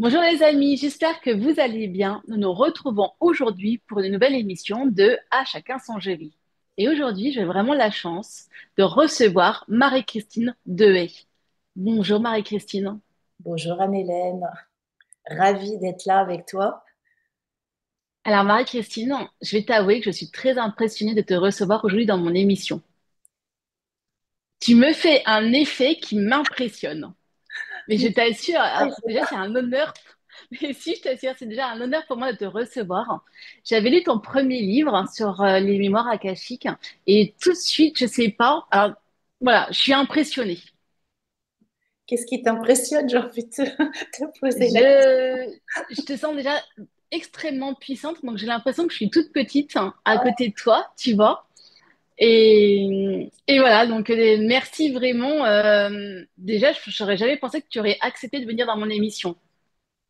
Bonjour les amis, j'espère que vous allez bien. Nous nous retrouvons aujourd'hui pour une nouvelle émission de À chacun son joli. Et aujourd'hui, j'ai vraiment la chance de recevoir Marie-Christine Dehaye. Bonjour Marie-Christine. Bonjour Anne-Hélène, ravie d'être là avec toi. Alors Marie-Christine, je vais t'avouer que je suis très impressionnée de te recevoir aujourd'hui dans mon émission. Tu me fais un effet qui m'impressionne. Mais je t'assure, Ah, alors déjà c'est un honneur. Mais si, je t'assure, c'est déjà un honneur pour moi de te recevoir. J'avais lu ton premier livre sur les mémoires akashiques et tout de suite, je sais pas, alors voilà, je suis impressionnée. qu'est-ce qui t'impressionne? J'ai envie de te poser la question. Je, je te sens déjà extrêmement puissante, donc j'ai l'impression que je suis toute petite à côté de toi, tu vois. Et voilà, donc merci vraiment. Déjà, je n'aurais jamais pensé que tu aurais accepté de venir dans mon émission.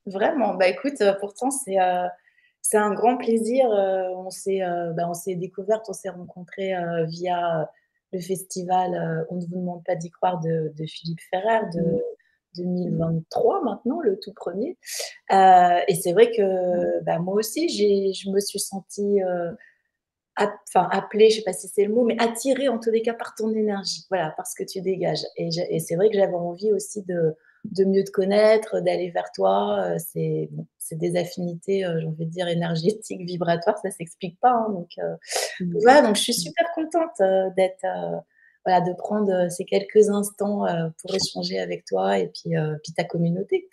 Vraiment, bah écoute, pourtant c'est un grand plaisir. On s'est découvertes, on s'est rencontrés via le festival On ne vous demande pas d'y croire de Philippe Ferrer de 2023 maintenant, le tout premier. Et c'est vrai que bah, moi aussi, je me suis sentie enfin, appelée, je sais pas si c'est le mot, mais attirée en tous les cas par ton énergie, voilà, par ce que tu dégages. Et c'est vrai que j'avais envie aussi de mieux te connaître, d'aller vers toi. C'est bon, c'est des affinités, j'ai envie de dire énergétiques, vibratoires, ça s'explique pas. Hein, voilà, donc je suis super contente d'être, voilà, de prendre ces quelques instants pour échanger avec toi et puis ta communauté.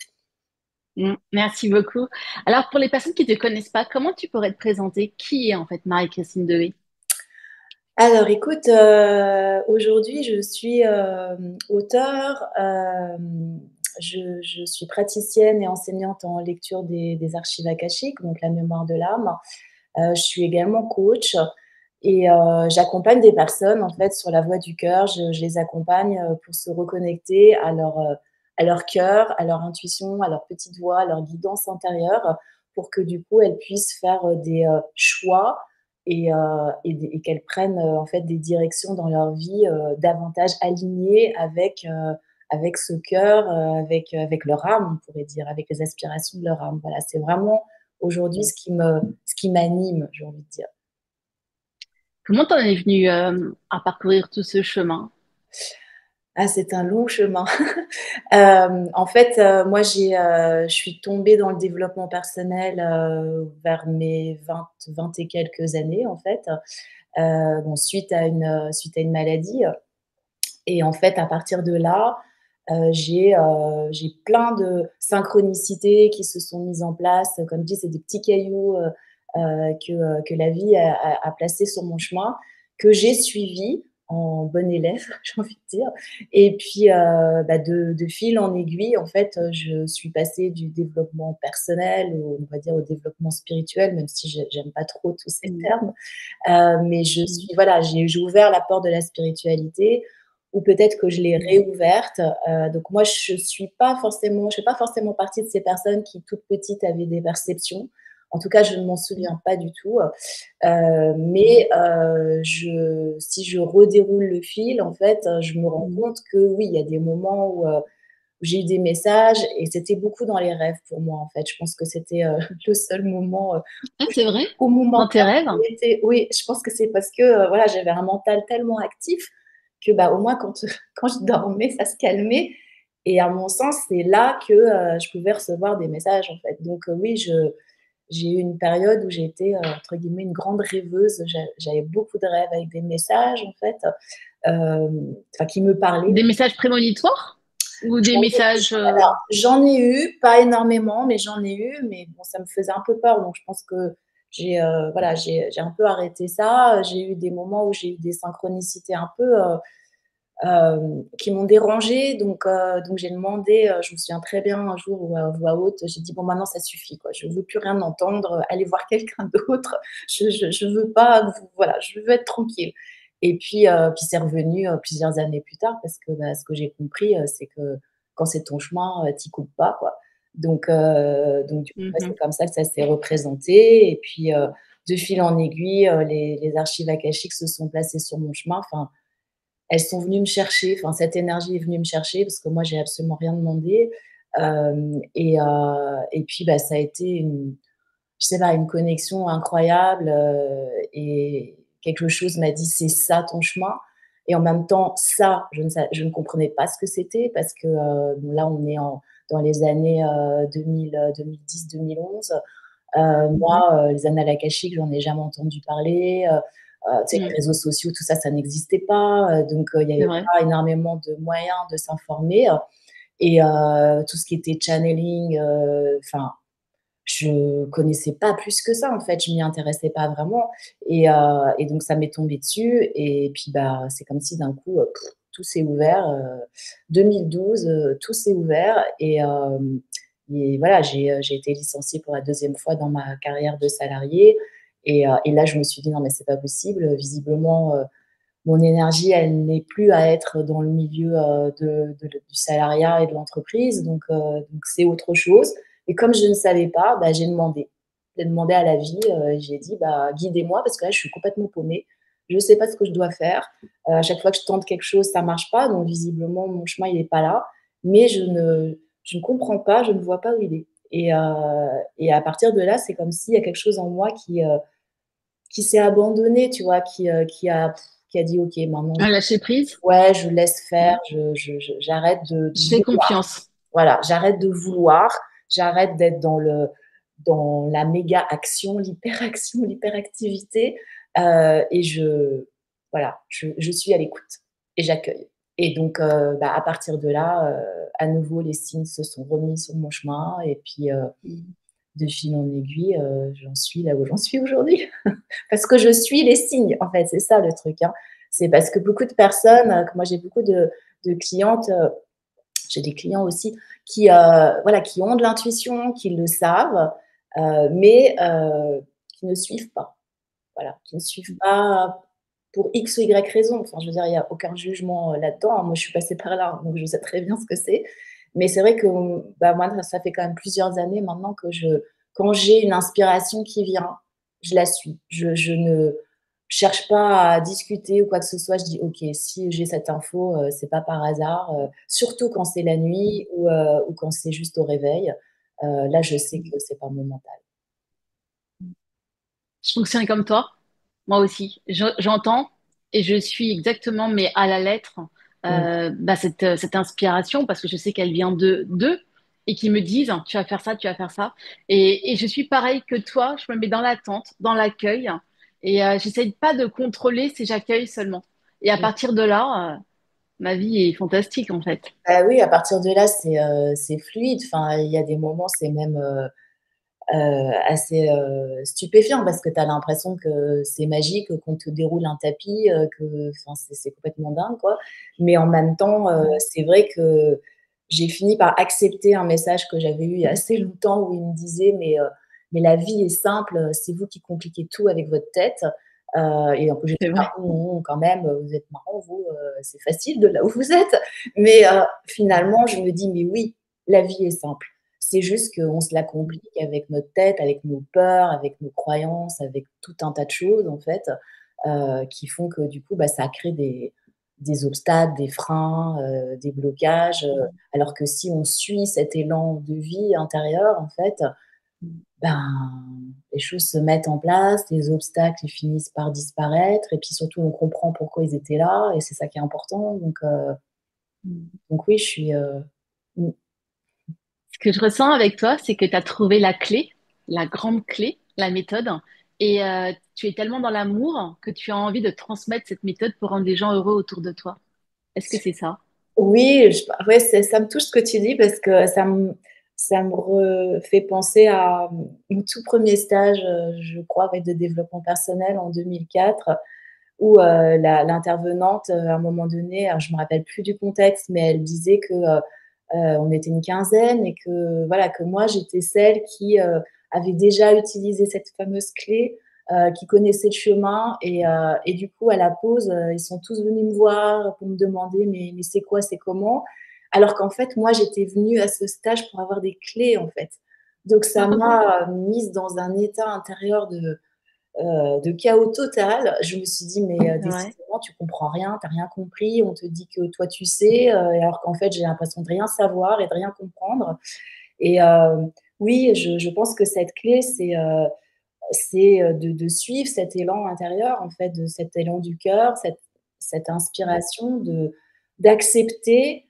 Merci beaucoup. Alors, pour les personnes qui ne te connaissent pas, comment tu pourrais te présenter? Qui est en fait Marie-Christine Dewey? Alors écoute, aujourd'hui je suis, auteure, je suis praticienne et enseignante en lecture des archives akashiques, donc la mémoire de l'âme. Je suis également coach et j'accompagne des personnes en fait sur la voie du cœur. Je les accompagne, pour se reconnecter à leur cœur, à leur intuition, à leur petite voix, à leur guidance intérieure pour que du coup elles puissent faire, des, choix et qu'elles prennent, en fait des directions dans leur vie, davantage alignées avec ce cœur, avec leur âme, on pourrait dire, avec les aspirations de leur âme. Voilà, c'est vraiment aujourd'hui ce qui m'anime, j'ai envie de dire. Comment t'en es venue à parcourir tout ce chemin? Ah, c'est un long chemin. En fait, moi, je suis tombée dans le développement personnel, vers mes 20 et quelques années, en fait, bon, suite à une maladie. Et en fait, à partir de là, j'ai plein de synchronicités qui se sont mises en place. Comme dit, c'est des petits cailloux que la vie a placés sur mon chemin, que j'ai suivis en bonne élève, j'ai envie de dire. Et puis, bah, de fil en aiguille, en fait, je suis passée du développement personnel, on va dire au développement spirituel, même si j'aime pas trop tous ces Mm. termes. Mais je Mm. suis voilà, j'ai ouvert la porte de la spiritualité ou peut-être que je l'ai Mm. réouverte. Donc moi, je fais pas forcément partie de ces personnes qui, toutes petites, avaient des perceptions. En tout cas, je ne m'en souviens pas du tout. Mm. Si je redéroule le fil, en fait, je me rends Mm. compte que oui, il y a des moments où j'ai eu des messages et c'était beaucoup dans les rêves pour moi, en fait. Je pense que c'était le seul moment Ah, c'est vrai? où mon Dans tes mental rêves? était. Oui, je pense que c'est parce que voilà, j'avais un mental tellement actif que bah, au moins quand je dormais, ça se calmait. Et à mon sens, c'est là que je pouvais recevoir des messages, en fait. Donc oui, j'ai eu une période où j'ai été, entre guillemets, une grande rêveuse. J'avais beaucoup de rêves avec des messages, en fait, enfin, qui me parlaient. Des messages prémonitoires? Ou des J'en ai messages... alors, j'en ai eu, pas énormément, mais j'en ai eu, mais bon, ça me faisait un peu peur, donc je pense que voilà, j'ai un peu arrêté ça. J'ai eu des moments où j'ai eu des synchronicités un peu, qui m'ont dérangée, donc j'ai demandé, je me souviens très bien un jour où à voix haute, j'ai dit: «Bon maintenant ça suffit quoi, je veux plus rien entendre, allez voir quelqu'un d'autre. Je veux pas que vous voilà, je veux être tranquille». Et puis c'est revenu, plusieurs années plus tard parce que, bah, ce que j'ai compris, c'est que quand c'est ton chemin, tu y coupes pas quoi. Donc du coup, ouais, c'est Mhm. comme ça que ça s'est représenté et puis, de fil en aiguille, les archives akashiques se sont placées sur mon chemin. Enfin, elles sont venues me chercher, enfin cette énergie est venue me chercher parce que moi j'ai absolument rien demandé. Et puis, bah, ça a été je sais pas, une connexion incroyable, et quelque chose m'a dit: «C'est ça ton chemin». Et en même temps, ça, je ne comprenais pas ce que c'était parce que, bon là, on est dans les années, 2010-2011. Mhm. Moi, les annales akashiques, j'en ai jamais entendu parler. Tu sais, les Mm. réseaux sociaux, tout ça, ça n'existait pas. Donc, il y C'est avait vrai. pas énormément de moyens de s'informer. Et tout ce qui était channeling, enfin, je connaissais pas plus que ça, en fait. Je m'y intéressais pas vraiment. Et donc ça m'est tombé dessus. Et puis, bah, c'est comme si d'un coup, tout s'est ouvert. 2012, tout s'est ouvert. Et voilà, j'ai été licenciée pour la deuxième fois dans ma carrière de salariée. Et là, je me suis dit: «Non, mais c'est pas possible. Visiblement, mon énergie, elle n'est plus à être dans le milieu, du salariat et de l'entreprise, donc c'est autre chose». Et comme je ne savais pas, bah, j'ai demandé. J'ai demandé à la vie, j'ai dit: «Bah, guidez-moi parce que là, je suis complètement paumée. Je ne sais pas ce que je dois faire. À chaque fois que je tente quelque chose, ça ne marche pas, donc visiblement mon chemin, il est pas là. Mais je ne comprends pas, je ne vois pas où il est». Et à partir de là, c'est comme s'il y a quelque chose en moi qui s'est abandonné, tu vois? Qui a dit: «OK, maintenant Un lâcher prise. ouais, je laisse faire, Mm. j'arrête de Je fais vouloir». confiance. Voilà, j'arrête de vouloir, j'arrête d'être dans la méga action, l'hyperaction, l'hyperactivité, et voilà, je suis à l'écoute et j'accueille. Et donc, bah, à partir de là, à nouveau les signes se sont remis sur mon chemin. Et puis, Mm. de fil en aiguille, j'en suis là où j'en suis aujourd'hui. Parce que je suis les signes, en fait, c'est ça le truc, hein. C'est parce que beaucoup de personnes, que moi j'ai beaucoup de clientes, j'ai des clients aussi qui, voilà, qui ont de l'intuition, qui le savent, mais qui ne suivent pas. Voilà, qui ne suivent pas pour X ou Y raison. Enfin, je veux dire, il y a aucun jugement, là-dedans, hein. Moi, je suis passée par là, hein, donc je sais très bien ce que c'est. Mais c'est vrai que, bah, moi, ça fait quand même plusieurs années maintenant que quand j'ai une inspiration qui vient, je la suis. Je ne cherche pas à discuter ou quoi que ce soit. Je dis: «OK, si j'ai cette info, c'est pas par hasard», surtout quand c'est la nuit ou quand c'est juste au réveil. Là, je sais Mm. que c'est pas mon mental. Je fonctionne comme toi, moi aussi. J'entends et je suis exactement, mais à la lettre, Mmh. bah, cette inspiration parce que je sais qu'elle vient de d'eux et qui me disent, tu vas faire ça, tu vas faire ça. Et je suis pareil que toi, je me mets dans l'attente, dans l'accueil et j'essaye pas de contrôler si j'accueille seulement. Et à partir de là, ma vie est fantastique en fait. Bah oui, à partir de là, c'est fluide. Enfin, il y a des moments, c'est même, assez, stupéfiant parce que tu as l'impression que c'est magique, qu'on te déroule un tapis, enfin, c'est complètement dingue, quoi. Mais en même temps, c'est vrai que j'ai fini par accepter un message que j'avais eu il y a assez longtemps où il me disait: «Mais la vie est simple, c'est vous qui compliquez tout avec votre tête». Et donc j'étais C'est là: vrai. «Oh non, quand même, vous êtes marrant vous, c'est facile de là où vous êtes». Mais finalement, je me dis: «Mais oui, la vie est simple». C'est juste qu'on se la complique avec notre tête, avec nos peurs, avec nos croyances, avec tout un tas de choses, en fait, qui font que du coup, bah, ça crée des obstacles, des freins, des blocages, alors que si on suit cet élan de vie intérieur, en fait, ben, les choses se mettent en place, les obstacles, ils finissent par disparaître et puis surtout, on comprend pourquoi ils étaient là et c'est ça qui est important. Donc oui, je suis, mmh, Ce que je ressens avec toi, c'est que tu as trouvé la clé, la grande clé, la méthode, et tu es tellement dans l'amour que tu as envie de transmettre cette méthode pour rendre les gens heureux autour de toi. Est-ce que c'est ça? oui, ouais, ça me touche ce que tu dis parce que ça me refait penser à, mon tout premier stage, je crois, avec de développement personnel en 2004 où, l'intervenante, à un moment donné, alors je me rappelle plus du contexte, mais elle disait que, on était une quinzaine et que voilà, que moi j'étais celle qui, avait déjà utilisé cette fameuse clé, qui connaissait le chemin. Et du coup à la pause, ils sont tous venus me voir pour me demander: «Mais c'est quoi? C'est comment?» alors qu'en fait moi j'étais venue à ce stage pour avoir des clés en fait. Donc ça Ah bon? m'a, mise dans un état intérieur de chaos total. Je me suis dit: «Mais Ouais. décidément, tu comprends rien, tu as rien compris. On te dit que toi, tu sais, alors qu'en fait, j'ai l'impression de rien savoir et de rien comprendre». Et oui, je pense que cette clé, c'est de suivre cet élan intérieur, en fait, de cet élan du cœur, cette Mm. inspiration d'accepter.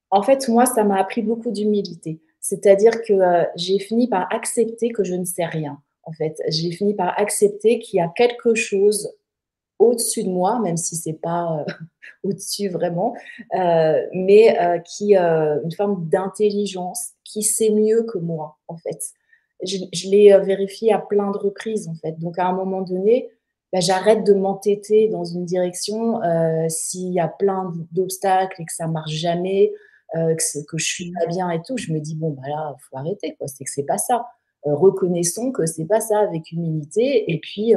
En fait, moi, ça m'a appris beaucoup d'humilité. C'est-à-dire que, j'ai fini par accepter que je ne sais rien, en fait. J'ai fini par accepter qu'il y a quelque chose au-dessus de moi, même si c'est pas, au-dessus vraiment, mais qui, une forme d'intelligence qui sait mieux que moi, en fait. Je l'ai, vérifié à plein de reprises, en fait. Donc à un moment donné, bah, j'arrête de m'entêter dans une direction, s'il y a plein d'obstacles et que ça marche jamais, que je suis Mm. pas bien et tout, je me dis: «Bon, bah, là, faut arrêter, quoi, c'est que c'est pas ça. Reconnaissons que c'est pas ça», avec humilité et puis,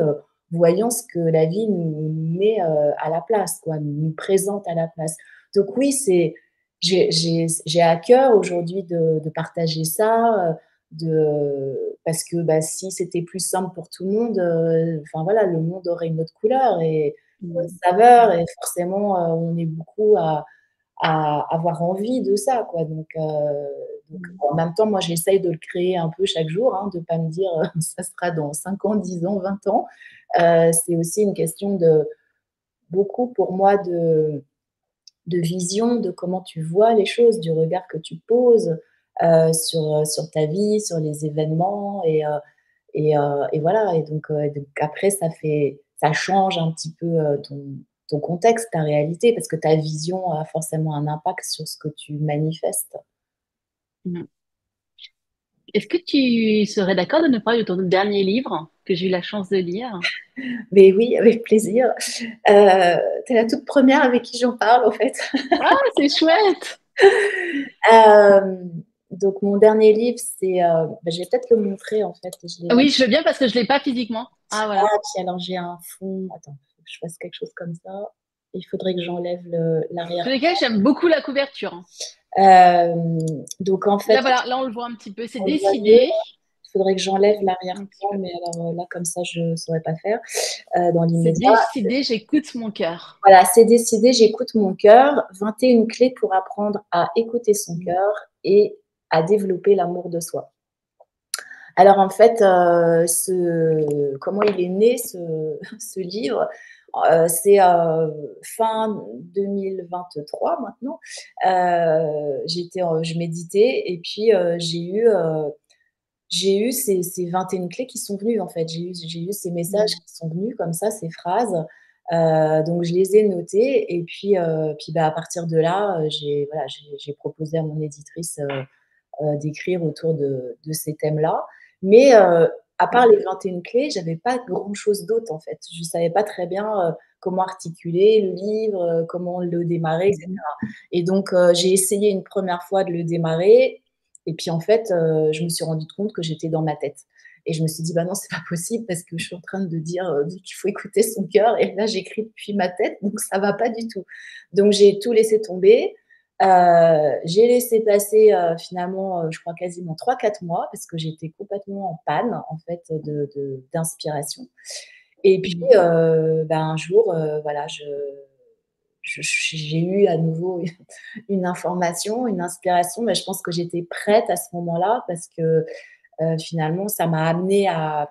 voyons ce que la vie nous met, à la place, quoi, nous présente à la place. Donc oui, j'ai à cœur aujourd'hui de partager ça, parce que, bah, si c'était plus simple pour tout le monde, enfin voilà, le monde aurait une autre couleur et une autre Mm. saveur Mm. et forcément, on est beaucoup à avoir envie de ça, quoi. Donc Mm. en même temps, moi, j'essaye de le créer un peu chaque jour, hein, de pas me dire, ça sera dans 5 ans, 10 ans, 20 ans. C'est aussi une question de beaucoup pour moi de vision, de comment tu vois les choses, du regard que tu poses, sur ta vie, sur les événements et voilà et donc après ça change un petit peu, ton contexte, ta réalité parce que ta vision a forcément un impact sur ce que tu manifestes. Mm. Est-ce que tu serais d'accord de nous parler de ton dernier livre que j'ai eu la chance de lire? Mais oui, avec plaisir. Tu es la toute première avec qui j'en parle, en fait. Ah, c'est chouette! Donc mon dernier livre, bah, je vais peut-être le montrer, en fait. Je l'ai Ah oui, je veux bien parce que je l'ai pas physiquement. Ah Ah, voilà. puis alors j'ai un fond attends, faut que je fasse quelque chose comme ça. Il faudrait que j'enlève Tous l'arrière. les cas, j'aime beaucoup la couverture, hein. Donc en fait, Là, voilà, là, on le voit un petit peu. C'est on le voit mieux. décidé. Il faudrait que j'enlève Un petit l'arrière-plan, peu. mais alors, là, comme ça, je ne saurais pas faire, dans C'est l'immédiat. décidé, j'écoute mon cœur. Voilà, c'est décidé, j'écoute mon cœur. 21 clés pour apprendre à écouter son Mm. cœur et à développer l'amour de soi. Alors en fait, comment il est né ce livre? C'est, fin 2023 maintenant. Je méditais et puis, j'ai eu ces 21 clés qui sont venues en fait. J'ai eu ces messages Mm. qui sont venus comme ça, ces phrases. Donc je les ai notées et puis, bah, à partir de là, j'ai proposé à mon éditrice, d'écrire autour de ces thèmes-là. Mais à part les 21 clés, j'avais pas grand-chose d'autre en fait. Je savais pas très bien, comment articuler le livre, comment le démarrer et Mhm. cetera. Et donc j'ai essayé une première fois de le démarrer et puis en fait, je me suis rendue compte que j'étais dans ma tête. Et je me suis dit: «Bah non, c'est pas possible parce que je suis en train de dire, qu'il faut écouter son cœur et là j'écris depuis ma tête, donc ça va pas du tout». Donc j'ai tout laissé tomber. J'ai laissé passer, finalement, je crois quasiment 3 4 mois parce que j'étais complètement en panne, en fait, d'inspiration et puis, Mhm. ben, un jour, voilà, j'ai eu à nouveau une information, une inspiration, mais je pense que j'étais prête à ce moment-là parce que, finalement, ça m'a amenée à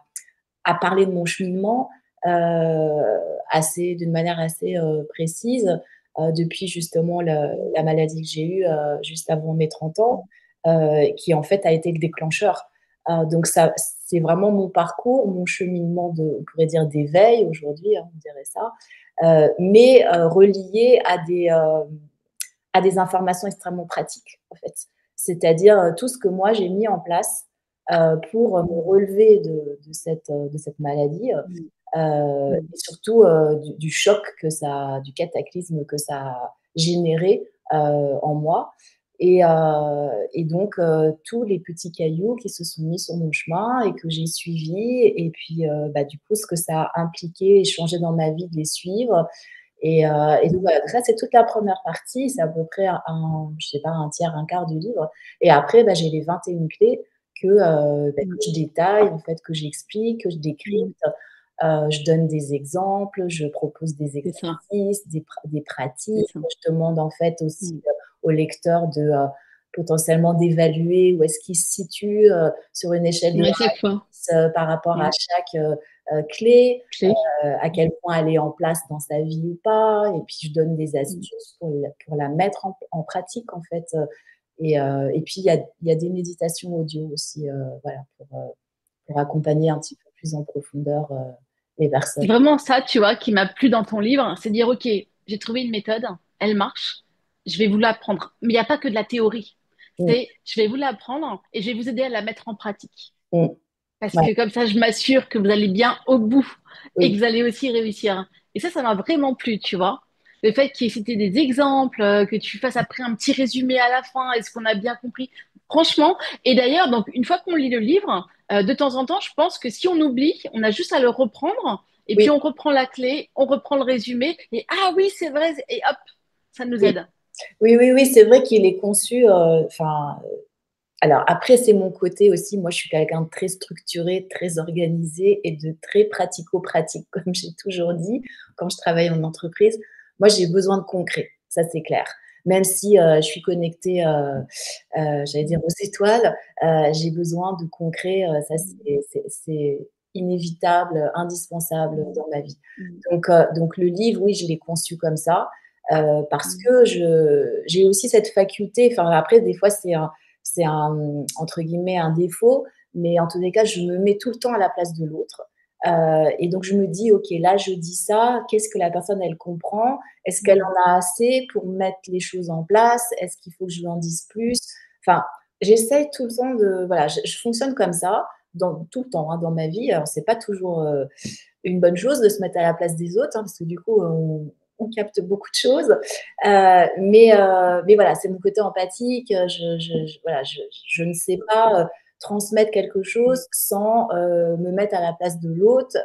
parler de mon cheminement, d'une manière assez, précise, depuis justement la maladie que j'ai eue, juste avant mes 30 ans, qui en fait a été le déclencheur. Donc ça c'est vraiment mon parcours, mon cheminement on pourrait dire d'éveil aujourd'hui, hein, on dirait ça, mais relié à des informations extrêmement pratiques, en fait. C'est-à-dire, tout ce que moi j'ai mis en place, pour, me Mhm. relever de cette maladie, Mhm. et surtout, du choc du cataclysme que ça a généré, en moi et donc tous les petits cailloux qui se sont mis sur mon chemin et que j'ai suivis et puis, bah, du coup, ce que ça a impliqué et changé dans ma vie de les suivre et donc voilà, donc ça, c'est toute la première partie, c'est à peu près je sais pas, un tiers, un quart du livre et après, bah, j'ai les 21 clés que, bah, Mhm. que je détaille, en fait, que j'explique, que je décrypte, Je donne des exemples, je propose des C'est ça, exercices, des c'est pratiques. ça. Je demande en fait aussi, Mm. au lecteur de, potentiellement d'évaluer où est-ce qu'il se situe, sur une échelle de 1 À à chaque fois. 10, par rapport à Mm. chaque, clé, Clé. à quel point elle est en place dans sa vie ou pas, et puis je donne des Mm. astuces pour la mettre en pratique en fait, et puis il y a des méditations audio aussi, voilà, pour accompagner un petit peu plus en profondeur, les C'est personnes. vraiment ça, tu vois, qui m'a plu dans ton livre, c'est dire, OK, j'ai trouvé une méthode, elle marche, je vais vous l'apprendre. Mais il n'y a pas que de la théorie. Mmh, C'est, je vais vous l'apprendre et je vais vous aider à la mettre en pratique. mmh, Parce ouais, que comme ça, je m'assure que vous allez bien au bout et que oui, vous allez aussi réussir. Et ça m'a vraiment plu, tu vois. Le fait qu'il y ait cité des exemples, que tu fasses après un petit résumé à la fin, est-ce qu'on a bien compris? Franchement, et d'ailleurs, donc une fois qu'on lit le livre, de temps en temps, je pense que si on oublie, on a juste à le reprendre, et puis oui, on reprend la clé, on reprend le résumé, et ah oui, c'est vrai, et hop, ça nous oui. aide. Oui, oui, oui, c'est vrai qu'il est conçu, enfin, alors après c'est mon côté aussi, moi je suis quelqu'un de très structuré, très organisé et de très pratico-pratique comme j'ai toujours dit quand je travaille en entreprise. Moi j'ai besoin de concret, ça c'est clair. Même si, je suis connectée, j'allais dire aux étoiles, j'ai besoin de concret, ça c'est inévitable, indispensable dans ma vie. Donc le livre, oui, je l'ai conçu comme ça, parce que j'ai aussi cette faculté, enfin après des fois c'est un, entre guillemets, «un défaut», mais en tous les cas, je me mets tout le temps à la place de l'autre, et donc je me dis: «OK, là je dis ça, qu'est-ce que la personne elle comprend? Est-ce qu'elle en a assez pour mettre les choses en place? Est-ce qu'il faut que je lui en dise plus?» Enfin, j'essaye tout le temps de voilà, je fonctionne comme ça dans tout le temps, hein, dans ma vie. Alors c'est pas toujours, une bonne chose de se mettre à la place des autres, hein, parce que du coup, on capte beaucoup de choses. Mais voilà, c'est mon côté empathique. Voilà, je ne sais pas transmettre quelque chose sans me mettre à la place de l'autre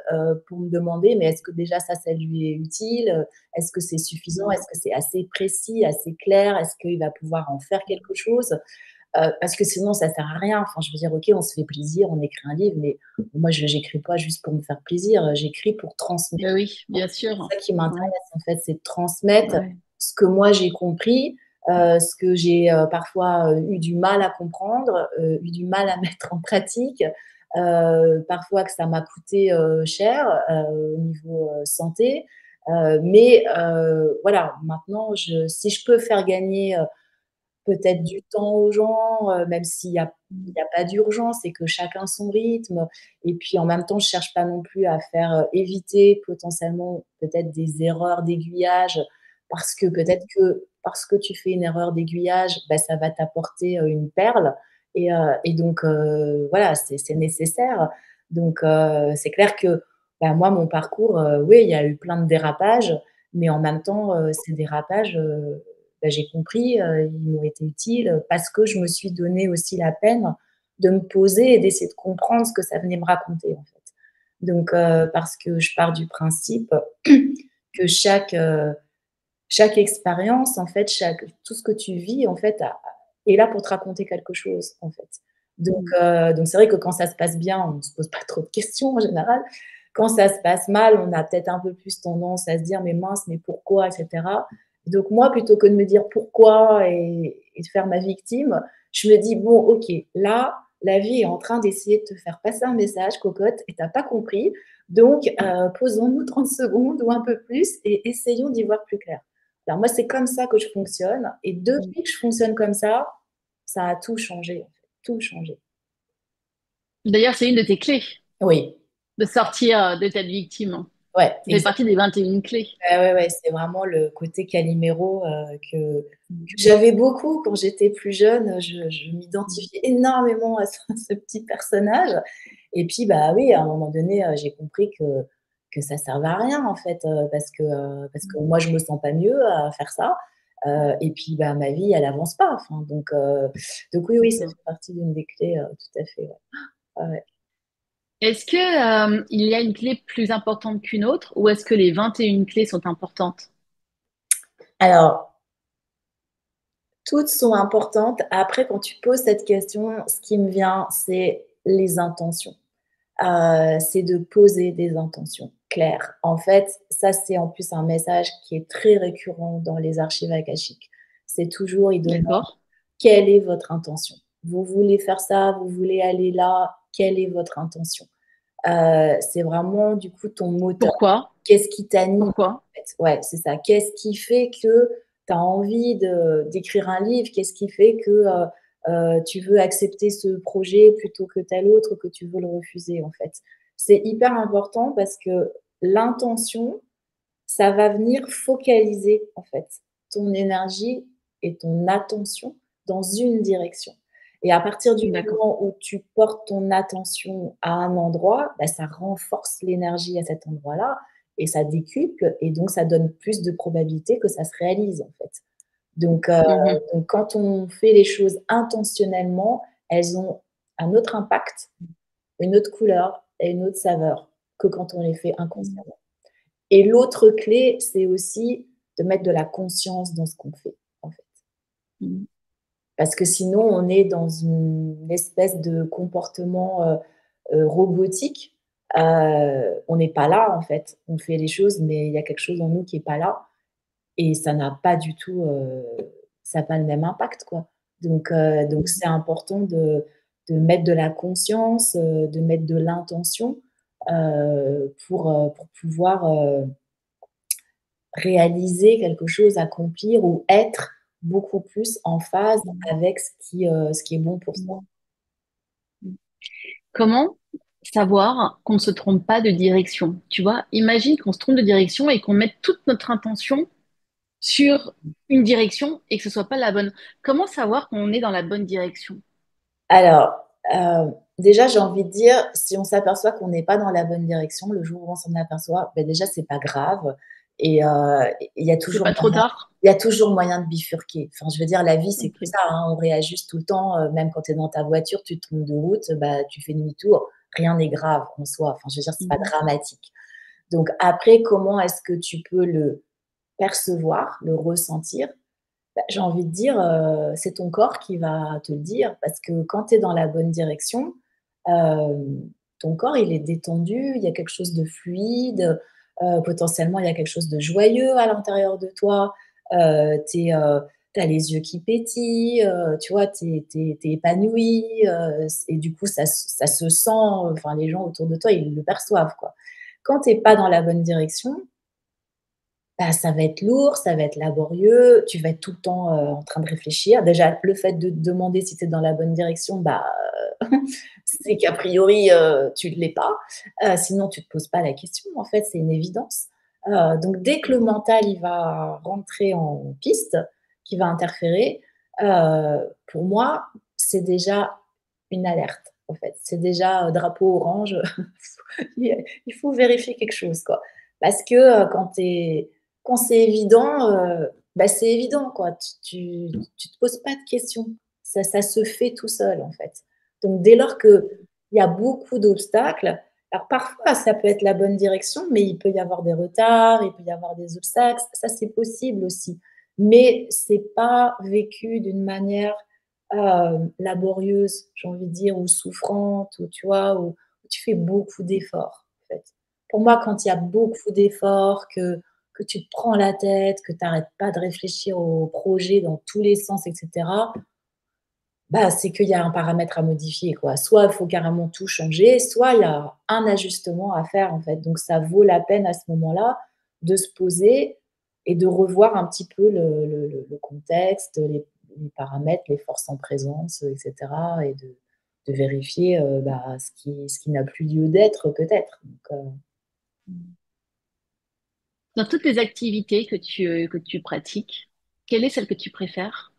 pour me demander, mais est-ce que déjà ça lui est utile? Est-ce que c'est suffisant? Est-ce que c'est assez précis, assez clair? Est-ce qu'il va pouvoir en faire quelque chose? Parce que sinon ça sert à rien. Enfin, je veux dire, OK, on se fait plaisir, on écrit un livre, mais moi je j'écris pas juste pour me faire plaisir, j'écris pour transmettre. Ben oui, bien C'est sûr. ça qui Ouais, m'intéresse en fait, c'est de transmettre ouais. ce que moi j'ai compris, ce que j'ai, parfois, eu du mal à comprendre, eu du mal à mettre en pratique, parfois que ça m'a coûté, cher, au niveau, santé, mais voilà, maintenant si je peux faire gagner, peut-être du temps aux gens, même s'il y a pas d'urgence et que chacun son rythme, et puis en même temps, je cherche pas non plus à faire, éviter potentiellement peut-être des erreurs d'aiguillage parce que peut-être que parce que tu fais une erreur d'aiguillage, bah, ça va t'apporter, une perle, et donc voilà, c'est nécessaire. Donc c'est clair que, bah, moi, mon parcours, oui, il y a eu plein de dérapages, mais en même temps, ces dérapages, bah, j'ai compris, ils m'ont été utiles, parce que je me suis donné aussi la peine de me poser et d'essayer de comprendre ce que ça venait me raconter, en fait. Donc parce que je pars du principe que chaque expérience, en fait, tout ce que tu vis, en fait, est là pour te raconter quelque chose, en fait. Donc c'est vrai que quand ça se passe bien, on ne se pose pas trop de questions en général. Quand ça se passe mal, on a peut-être un peu plus tendance à se dire: «Mais mince, mais pourquoi?» et cetera. Donc moi, plutôt que de me dire: «Pourquoi?» et de faire ma victime, je me dis: «Bon, OK, là, la vie est en train d'essayer de te faire passer un message, cocotte, et tu as pas compris. Donc posons-nous 30 secondes ou un peu plus et essayons d'y voir plus clair». Alors moi, c'est comme ça que je fonctionne, et depuis que je fonctionne comme ça a tout changé, en fait, tout changé. D'ailleurs, c'est une de tes clés, Oui, de sortir de ta victime. ouais, Ça fait partie des 21 clés. ouais, ouais, ouais, c'est vraiment le côté Calimero, que j'avais beaucoup quand j'étais plus jeune. Je m'identifiais énormément à ce petit personnage, et puis, bah, oui, à un moment donné, j'ai compris que ça servait à rien, en fait, parce que moi, je me sens pas mieux à faire ça, et puis, bah, ma vie, elle avance pas, enfin, donc oui, C'est oui, ça ça. fait partie d'une des clés, tout à fait, ouais. Ouais, ouais. Est-ce que, il y a une clé plus importante qu'une autre ou est-ce que les 21 clés sont importantes? Alors, toutes sont importantes. Après, quand tu poses cette question, ce qui me vient, c'est les intentions. c'est de poser des intentions claires. En fait, ça, c'est en plus un message qui est très récurrent dans les archives akashiques. C'est toujours, ils demandent: D'accord. «Quelle est votre intention? Vous voulez faire ça? Vous voulez aller là? Quelle est votre intention?» C'est vraiment, du coup, ton moteur. Pourquoi? Qu'est-ce qui t'anime, en Pourquoi? fait? Ouais, c'est ça. Qu'est-ce qui fait que tu as envie d'écrire un livre? Qu'est-ce qui fait que, tu veux accepter ce projet plutôt que tel autre, que tu veux le refuser, en fait? C'est hyper important parce que l'intention, ça va venir focaliser, en fait, ton énergie et ton attention dans une direction. Et à partir du D'accord. moment où tu portes ton attention à un endroit, bah, ça renforce l'énergie à cet endroit-là et ça décuple et donc ça donne plus de probabilité que ça se réalise, en fait. Donc, Mmh. donc quand on fait les choses intentionnellement, elles ont un autre impact, une autre couleur et une autre saveur que quand on les fait Mmh. inconsciemment. Et l'autre clé, c'est aussi de mettre de la conscience dans ce qu'on fait, en fait. Mmh. Parce que sinon, on est dans une espèce de comportement, robotique. On n'est pas là, en fait. On fait les choses, mais il y a quelque chose en nous qui est pas là et ça n'a pas du tout, ça a pas le même impact, quoi. Donc Mmh. c'est important de mettre de la conscience, de mettre de l'intention, pour pouvoir, réaliser quelque chose, accomplir ou être beaucoup plus en phase Mmh. avec ce qui est bon pour soi. Mmh. Mmh. Comment savoir qu'on ne se trompe pas de direction? Tu vois, imagine qu'on se trompe de direction et qu'on mette toute notre intention sur une direction et que ce soit pas la bonne. Comment savoir qu'on est dans la bonne direction? Alors, déjà, j'ai envie de dire, si on s'aperçoit qu'on n'est pas dans la bonne direction, le jour où on s'en aperçoit, beh, déjà, c'est pas grave et il y a C'est toujours pas trop moyen tard? il y a toujours moyen de bifurquer. Enfin, je veux dire, la vie, c'est comme Ok. ça, hein, on réajuste tout le temps, même quand tu es dans ta voiture, tu te trompes de route, bah, tu fais demi-tour. Rien n'est grave en soi. Enfin, je veux dire, c'est pas Mhm. dramatique. Donc après, comment est-ce que tu peux le percevoir, le ressentir? Bah, j'ai envie de dire, c'est ton corps qui va te le dire parce que quand tu es dans la bonne direction, ton corps, il est détendu, il y a quelque chose de fluide, potentiellement, il y a quelque chose de joyeux à l'intérieur de toi, tu as les yeux qui pétillent, tu vois? Tu es épanoui, et du coup, ça se sent, enfin, les gens autour de toi, ils le perçoivent, quoi. Quand tu es pas dans la bonne direction, bah, ça va être lourd, ça va être laborieux, tu vas être tout le temps, en train de réfléchir. Déjà, le fait de te demander si tu es dans la bonne direction, bah, c'est qu'a priori, tu ne l'es pas. Sinon tu ne te poses pas la question, en fait, c'est une évidence. Donc dès que le mental, il va rentrer en piste, qu'il va interférer, pour moi, c'est déjà une alerte, en fait. C'est déjà, drapeau orange, il faut vérifier quelque chose, quoi. Parce que, quand c'est évident, bah, c'est évident, quoi. Tu te poses pas de questions. Ça se fait tout seul, en fait. Donc dès lors qu'il y a beaucoup d'obstacles, alors parfois ça peut être la bonne direction, mais il peut y avoir des retards, il peut y avoir des obstacles, ça c'est possible aussi. Mais c'est pas vécu d'une manière, laborieuse, j'ai envie de dire, ou souffrante, ou tu vois? Où tu fais beaucoup d'efforts, en fait. Pour moi, quand il y a beaucoup d'efforts, que tu te prends la tête, que tu arrêtes pas de réfléchir au projet dans tous les sens et cetera, bah, c'est qu'il y a un paramètre à modifier, quoi. Soit il faut carrément tout changer, soit il y a un ajustement à faire, en fait. Donc ça vaut la peine à ce moment-là de se poser et de revoir un petit peu le contexte, les paramètres, les forces en présence, et cetera et de vérifier, bah, ce qui n'a plus lieu d'être peut-être. Donc Dans toutes les activités que tu pratiques, quelle est celle que tu préfères?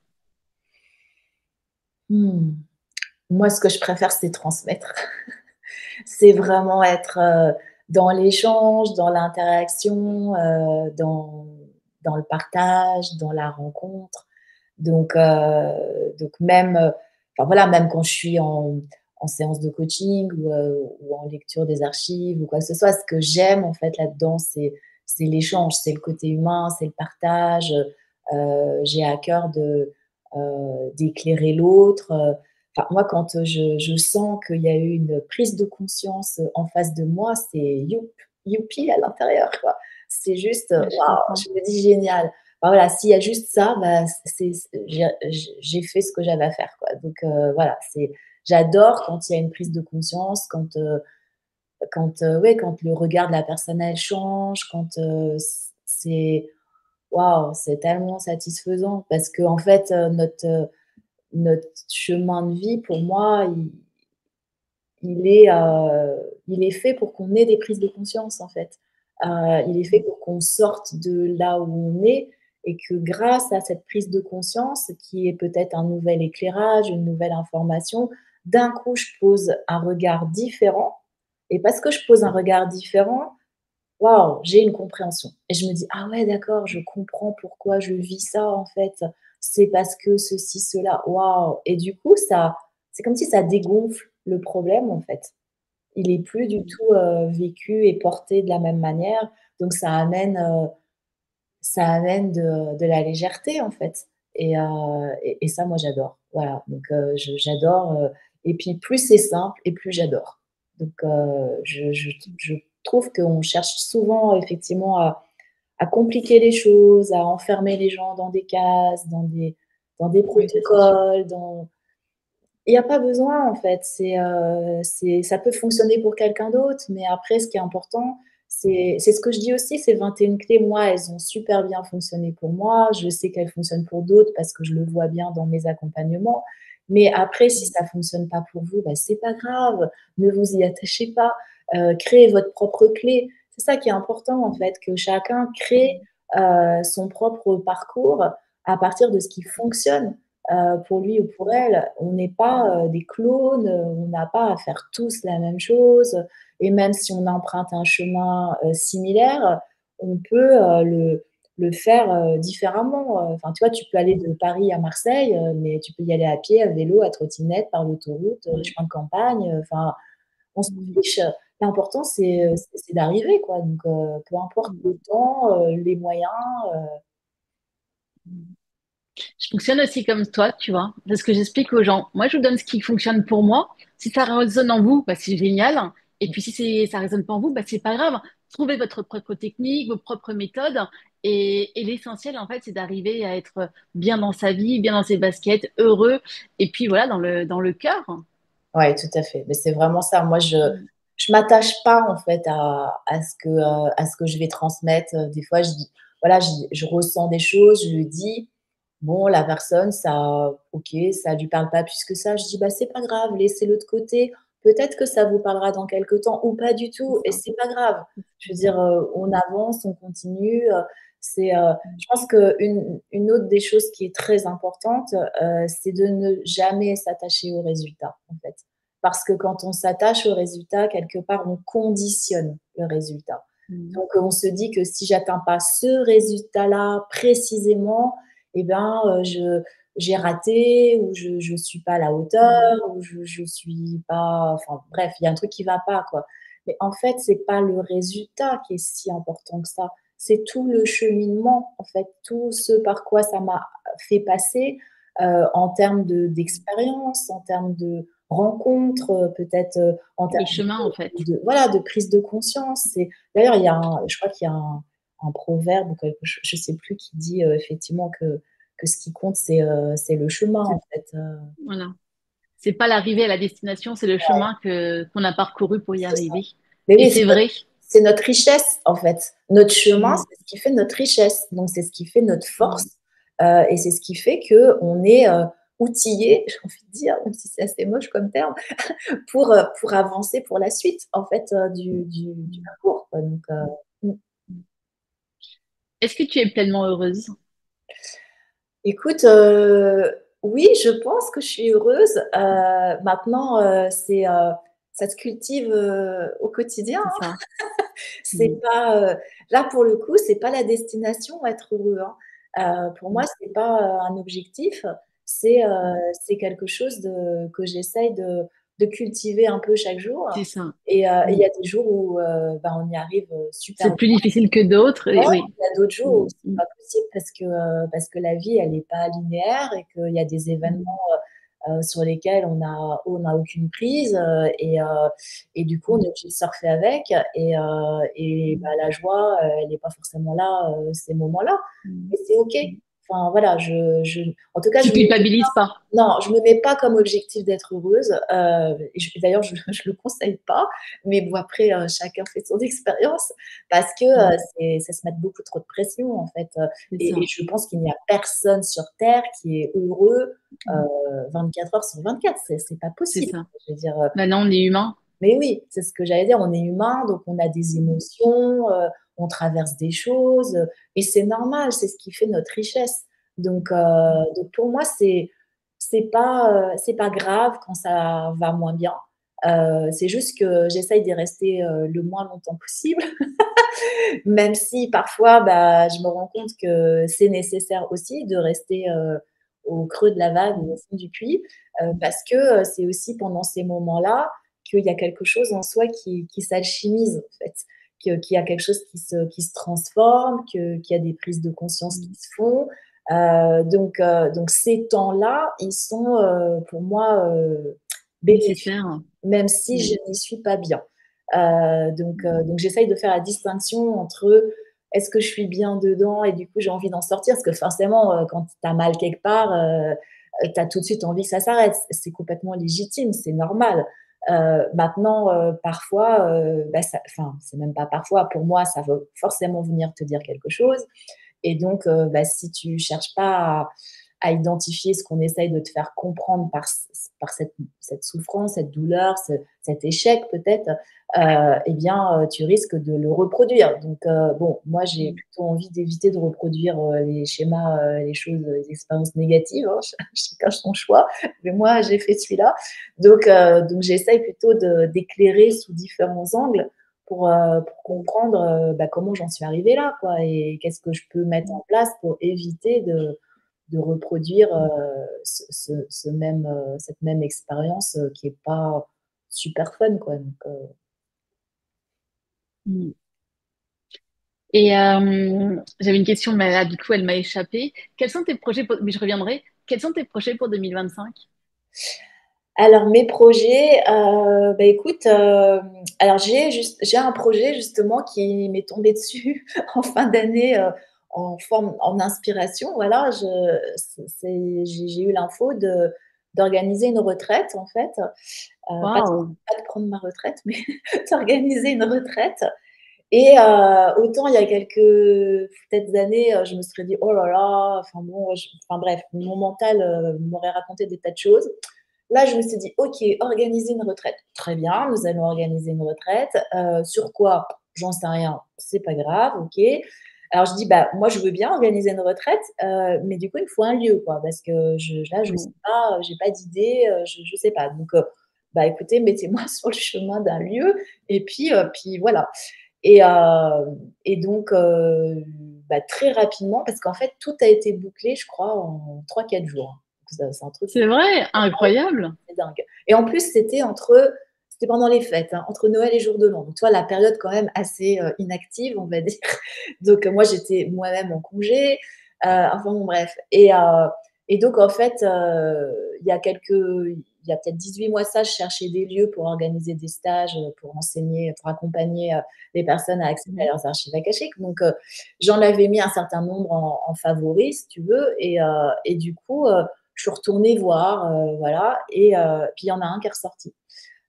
mmh, moi, ce que je préfère, c'est transmettre. C'est vraiment être, dans l'échange, dans l'interaction, dans le partage, dans la rencontre. Donc même, enfin voilà, même quand je suis en séance de coaching ou en lecture des archives ou quoi que ce soit, ce que j'aime en fait là-dedans, c'est l'échange, c'est le côté humain, c'est le partage. J'ai à cœur d'éclairer l'autre, enfin, moi, quand je sens qu'il y a eu une prise de conscience en face de moi, c'est youpi à l'intérieur, quoi. C'est juste, Ouais, je waouh, comprends. je me dis génial. Enfin, voilà, s'il y a juste ça, bah, j'ai fait ce que j'avais à faire, quoi. Donc, voilà, j'adore quand il y a une prise de conscience, ouais, quand le regard de la personne, elle change, quand c'est, waouh, c'est tellement satisfaisant parce que en fait, notre chemin de vie, pour moi, il est fait pour qu'on ait des prises de conscience, en fait. Il est fait pour qu'on sorte de là où on est et que grâce à cette prise de conscience, qui est peut-être un nouvel éclairage, une nouvelle information, d'un coup, je pose un regard différent et parce que je pose un regard différent, waouh, j'ai une compréhension et je me dis: «Ah ouais, d'accord, je comprends pourquoi je vis ça, en fait. C'est parce que ceci, cela». Waouh et du coup, ça c'est comme si ça dégonfle le problème, en fait. Il est plus du tout, vécu et porté de la même manière, donc ça amène de la légèreté, en fait et ça, moi, j'adore. Voilà, donc j'adore, et puis plus c'est simple et plus j'adore. Donc je trouve qu'on cherche souvent effectivement à compliquer les choses, à enfermer les gens dans des cases, dans des Oui, ça c'est sûr. protocoles, dans il y a pas besoin en fait, c'est ça peut fonctionner pour quelqu'un d'autre, mais après ce qui est important, c'est ce que je dis aussi, ces 21 clés, moi, elles ont super bien fonctionné pour moi. Je sais qu'elles fonctionnent pour d'autres parce que je le vois bien dans mes accompagnements. Mais après, si ça fonctionne pas pour vous, bah, c'est pas grave, ne vous y attachez pas, créez votre propre clé. C'est ça qui est important en fait, que chacun crée, son propre parcours à partir de ce qui fonctionne pour lui ou pour elle. On n'est pas des clones, on n'a pas à faire tous la même chose. Et même si on emprunte un chemin similaire, on peut le faire différemment. Enfin, tu vois, tu peux aller de Paris à Marseille, mais tu peux y aller à pied, à vélo, à trottinette, par l'autoroute, Oui, chemin de campagne. Enfin, on s'en oui. fiche. L'important, c'est d'arriver, quoi. Donc, peu importe le temps, les moyens. euh, Je fonctionne aussi comme toi, tu vois. C'est ce que j'explique aux gens. Moi, je vous donne ce qui fonctionne pour moi. Si ça résonne en vous, bah, c'est génial. Et puis, si ça résonne pas en vous, bah, c'est pas grave. Trouvez votre propre technique, vos propres méthodes. Et l'essentiel, en fait, c'est d'arriver à être bien dans sa vie, bien dans ses baskets, heureux. Et puis, voilà, dans le cœur. Ouais, tout à fait. Mais c'est vraiment ça. Moi, Mm. je m'attache pas en fait à ce que je vais transmettre. Des fois, je dis, voilà, je ressens des choses, je le dis. Bon, la personne, ça, ok, ça lui parle pas plus que ça. Je dis, bah c'est pas grave, laissez-le de côté. Peut-être que ça vous parlera dans quelques temps ou pas du C'est tout, et ça. c'est pas grave. Je veux dire, on avance, on continue. Mm. Je pense une autre des choses qui est très importante, c'est de ne jamais s'attacher au résultat, en fait. Parce que quand on s'attache au résultat, quelque part, on conditionne le résultat. Mm. Donc, on se dit que si j'atteins pas ce résultat-là précisément, eh ben, j'ai raté ou je suis pas à la hauteur Mm. ou je suis pas, enfin bref, il y a un truc qui va pas, quoi. Mais en fait, c'est pas le résultat qui est si important que ça. C'est tout le cheminement, en fait, tout ce par quoi ça m'a fait passer, en termes d'expérience, en termes de rencontres, peut-être, en Le termes chemin, en fait. voilà, de prise de conscience. D'ailleurs, je crois qu'il y a un proverbe ou je sais plus qui dit, effectivement que ce qui compte, c'est le chemin, C'est, en fait, voilà. C'est pas l'arrivée à la destination, c'est le chemin qu'on a parcouru pour y c'est ça. arriver. Mais Et oui, c'est vrai. c'est notre richesse, en fait. Notre chemin, Mm. c'est ce qui fait notre richesse. Donc, c'est ce qui fait notre force. Mm. Et c'est ce qui fait qu'on est outillé, j'ai envie de dire, même si c'est assez moche comme terme, pour avancer pour la suite, en fait, du parcours, quoi. Donc, mm. Est-ce que tu es pleinement heureuse? Écoute, oui, je pense que je suis heureuse. Maintenant, ça se cultive au quotidien. C'est ça. C'est Mm. pas, là pour le coup, c'est pas la destination être heureux, hein. Pour moi, Mm. c'est pas, un objectif, Mm. c'est quelque chose que j'essaye de cultiver un peu chaque jour C'est ça. et il Mm. y a des jours où, bah, on y arrive, super C'est plus bien. difficile que d'autres. Ouais, Et oui. il y a d'autres jours où Mm. c'est Mm. pas possible parce que la vie, elle est pas linéaire et qu'il y a des événements, Mm. sur lesquels on a aucune prise, et du coup, on est obligé de surfer avec et bah, Mm. la joie, elle n'est pas forcément là, ces moments-là. Mm. Mais c'est OK. Mm. Enfin, voilà, en tout cas, Tu culpabilises pas. non, je me mets pas comme objectif d'être heureuse. D'ailleurs, je le conseille pas. Mais bon, après, chacun fait son expérience parce que Mm. ça se met beaucoup trop de pression, en fait. C'est Et ça. je pense qu'il n'y a personne sur Terre qui est heureux Mm. 24 heures sur 24. C'est pas C'est possible. ça. Je veux dire, Maintenant, on est humain. mais oui, c'est ce que j'allais dire. On est humain, donc on a des Mm. émotions, on traverse des choses, et c'est normal. C'est ce qui fait notre richesse. Donc pour moi, c'est pas grave quand ça va moins bien. C'est juste que j'essaye d'y rester le moins longtemps possible, même si parfois, bah, je me rends compte que c'est nécessaire aussi de rester au creux de la vague ou au Mm. fond du puits, parce que c'est aussi pendant ces moments-là qu'il y a quelque chose en soi qui s'alchimise, en fait, qu'il y a quelque chose qui se transforme, qu'il y a des prises de conscience qui Mm. se font. Donc ces temps-là, ils sont pour moi bénéfiques, Nécessaire. même si je Mm. n'y suis pas bien. Donc j'essaye de faire la distinction entre est-ce que je suis bien dedans et du coup j'ai envie d'en sortir, parce que forcément quand tu as mal quelque part, tu as tout de suite envie que ça s'arrête. C'est complètement légitime, c'est normal. Maintenant, parfois, bah, enfin, c'est même pas parfois, pour moi, ça veut forcément venir te dire quelque chose. Et donc, bah, si tu cherches pas à identifier ce qu'on essaye de te faire comprendre par cette souffrance, cette douleur, cet échec peut-être, eh bien, tu risques de le reproduire. Donc, bon, moi, j'ai Mm. plutôt envie d'éviter de reproduire les schémas, les choses, les expériences négatives, hein. Chacun son choix. Mais moi, j'ai fait celui-là. Donc j'essaye plutôt d'éclairer sous différents angles pour comprendre bah, comment j'en suis arrivée là, quoi, et qu'est-ce que je peux mettre en place pour éviter de reproduire cette même expérience qui est pas super fun, quoi. Mm. Et j'avais une question, mais là, du coup, elle m'a échappé. Quels sont tes projets pour... Mais je reviendrai. Quels sont tes projets pour 2025? Alors mes projets, bah, écoute, alors j'ai un projet justement qui m'est tombé dessus en fin d'année, en inspiration. Voilà, j'ai eu l'info d'organiser une retraite en fait, Waouh! pas de prendre ma retraite, mais d'organiser une retraite. Et autant il y a quelques peut-être années, je me serais dit: «Oh là là», enfin bon, enfin bref, mon mental, m'aurait raconté des tas de choses. Là, je me suis dit: «OK, organiser une retraite. Très bien, nous allons organiser une retraite. Sur quoi? J'en sais rien, c'est pas grave, OK». Alors je dis: «Bah, moi, je veux bien organiser une retraite, mais du coup, il me faut un lieu, quoi, parce que je sais Mm. pas, j'ai pas d'idée, je sais pas». Donc bah, écoutez, mettez-moi sur le chemin d'un lieu et puis voilà. Et donc bah, très rapidement, parce qu'en fait, tout a été bouclé, je crois, en 3-4 jours. C'est un truc C'est vrai, incroyable. c'est dingue. Et en plus, c'était pendant les fêtes, hein, entre Noël et Jour de l'An. Donc, tu vois, la période quand même assez inactive, on va dire. Donc, moi, j'étais moi-même en congé. Enfin, bon, bref. Et donc, en fait, il y a peut-être 18 mois, ça, je cherchais des lieux pour organiser des stages, pour enseigner, pour accompagner les personnes à accéder à Mhm. leurs archives akashiques. Donc, j'en avais mis un certain nombre en favoris, si tu veux. Et du coup, je suis retournée voir, voilà, et puis il y en a un qui est ressorti.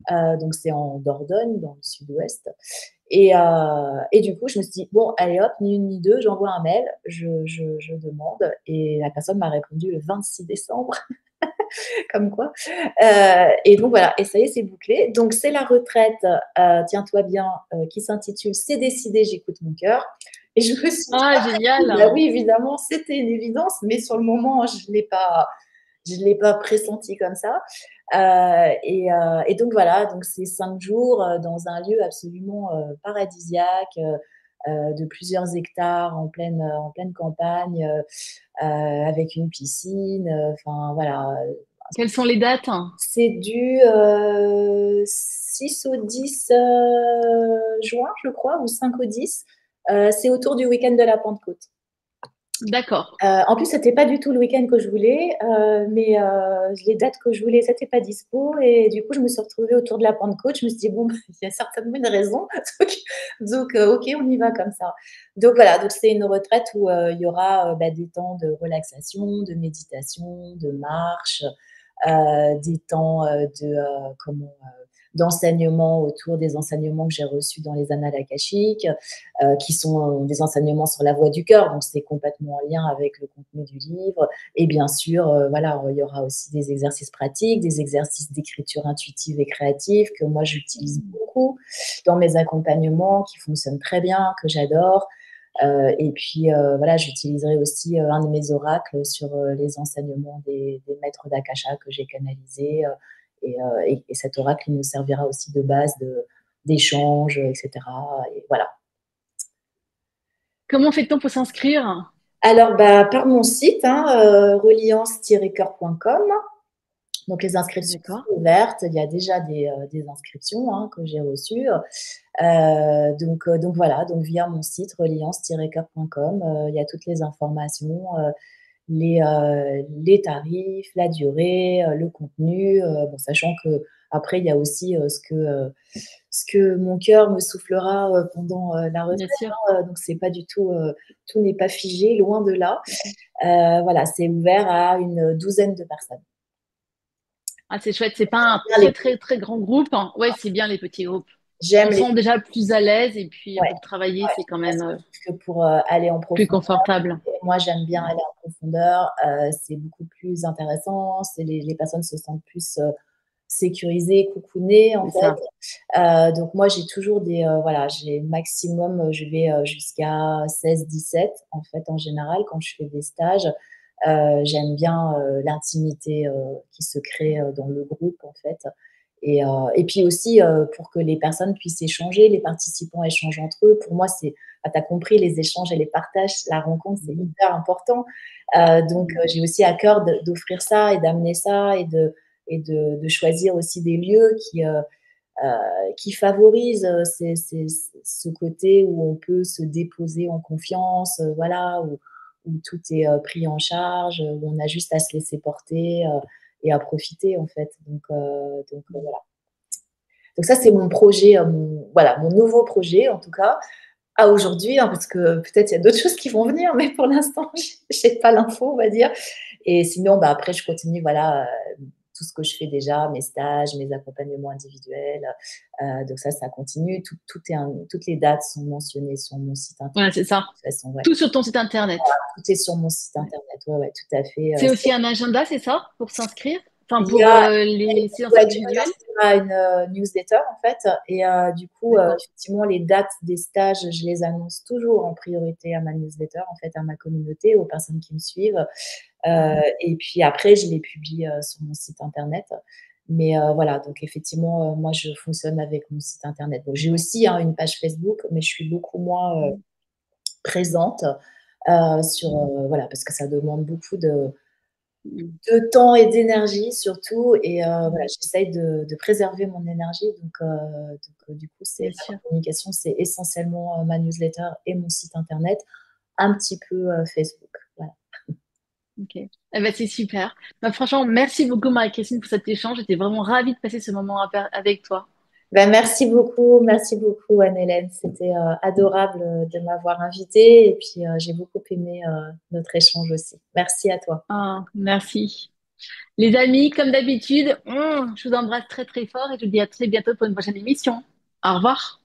Donc c'est en Dordogne, dans le sud-ouest. Et du coup, je me suis dit, bon, allez hop, ni une ni deux, j'envoie un mail, je demande, et la personne m'a répondu le 26 décembre, comme quoi. Et donc voilà, et ça y est, c'est bouclé. Donc c'est la retraite, tiens-toi bien, qui s'intitule C'est décidé, j'écoute mon cœur. Et je me suis dit, Ah, bah génial. oui, évidemment, c'était une évidence, mais sur le moment, je l'ai pas pressenti comme ça. Et donc voilà, donc c'est 5 jours dans un lieu absolument paradisiaque, de plusieurs hectares en pleine campagne, avec une piscine. Enfin voilà, Quelles sont les dates? c'est du 6 au 10 juin, je crois, ou 5 au 10. C'est autour du week-end de la Pentecôte. D'accord. En plus, c'était pas du tout le week-end que je voulais, mais les dates que je voulais, c'était pas dispo. Et du coup, je me suis retrouvée autour de la Pentecôte. Je me suis dit, bon, il y a certainement une raison. Ok, on y va comme ça. Donc voilà, donc c'est une retraite où il y aura des temps de relaxation, de méditation, de marche, des temps d'enseignement autour des enseignements que j'ai reçus dans les annales akashiques, qui sont des enseignements sur la voie du cœur, donc c'est complètement en lien avec le contenu du livre. Et bien sûr, voilà, il y aura aussi des exercices pratiques, des exercices d'écriture intuitive et créative que moi j'utilise beaucoup dans mes accompagnements, qui fonctionnent très bien, que j'adore. Et puis voilà, j'utiliserai aussi un de mes oracles sur les enseignements des maîtres d'Akasha que j'ai canalisés. Et cet oracle, il nous servira aussi de base d'échange, etc. Et voilà. Comment fait-on pour s'inscrire? Alors, par mon site, hein, reliance-coeur.com. Donc, les inscriptions D'accord. sont ouvertes. Il y a déjà des inscriptions hein, que j'ai reçues. Donc voilà, donc via mon site reliance-coeur.com, il y a toutes les informations, les tarifs, la durée, le contenu, bon, sachant que après il y a aussi ce que mon cœur me soufflera pendant la retraite. Bien sûr. Hein, donc c'est pas du tout, tout n'est pas figé, loin de là. Voilà, c'est ouvert à une douzaine de personnes. Ah, c'est chouette. C'est pas un Bien les- très, très, très grand groupe, hein. Ouais, c'est bien les petits groupes. J'aime On se les. sent déjà plus à l'aise et puis Ouais, pour travailler, c'est quand parce même que pour aller en plus profondeur. confortable. Moi, j'aime bien aller en profondeur. C'est beaucoup plus intéressant. Les personnes se sentent plus sécurisées, coucounées, en C'est fait. ça. Donc, moi, j'ai toujours voilà, j'ai maximum, je vais jusqu'à 16-17, en fait, en général, quand je fais des stages. J'aime bien l'intimité qui se crée dans le groupe, en fait. Et puis aussi, pour que les personnes puissent échanger, les participants échangent entre eux. Pour moi, tu as compris, les échanges et les partages, la rencontre, c'est hyper important. Donc, j'ai aussi à cœur d'offrir ça et d'amener ça et de choisir aussi des lieux qui favorisent ce côté où on peut se déposer en confiance, voilà, où tout est pris en charge, où on a juste à se laisser porter et à profiter, en fait. Donc voilà. Donc ça, c'est mon projet, voilà, mon nouveau projet, en tout cas, à aujourd'hui, hein, parce que peut-être il y a d'autres choses qui vont venir, mais pour l'instant, je n'ai pas l'info, on va dire. Et sinon, après, je continue, voilà, tout ce que je fais déjà, mes stages, mes accompagnements individuels. Donc ça continue. Toutes les dates sont mentionnées sur mon site internet. Ouais, c'est ça. De toute façon, ouais. Tout sur ton site internet. Tout est sur mon site Ouais. internet. Ouais, ouais, tout à fait. C'est aussi un agenda, c'est ça, pour s'inscrire? Enfin, Il y pour a les séances Ouais, tu peux individuelles? t'inscrire à une newsletter en fait. Et du coup, D'accord. effectivement, les dates des stages, je les annonce toujours en priorité à ma newsletter, en fait, à ma communauté, aux personnes qui me suivent. Et puis après, je les publie sur mon site internet. Mais voilà, donc effectivement, moi, je fonctionne avec mon site internet. Donc, j'ai aussi hein, une page Facebook, mais je suis beaucoup moins présente voilà, parce que ça demande beaucoup Mm. de temps et d'énergie surtout. Et voilà, Mm. j'essaye de préserver mon énergie. Du coup, Bien ma sûr. communication, c'est essentiellement ma newsletter et mon site internet, un petit peu Facebook. Voilà. Ok. Eh ben, c'est super. Bah, franchement, merci beaucoup, Marie-Christine, pour cet échange. J'étais vraiment ravie de passer ce moment avec toi. Merci beaucoup Anne-Hélène. C'était adorable de m'avoir invitée et puis j'ai beaucoup aimé notre échange aussi. Merci à toi. Ah, merci. Les amis, comme d'habitude, je vous embrasse très très fort et je vous dis à très bientôt pour une prochaine émission. Au revoir.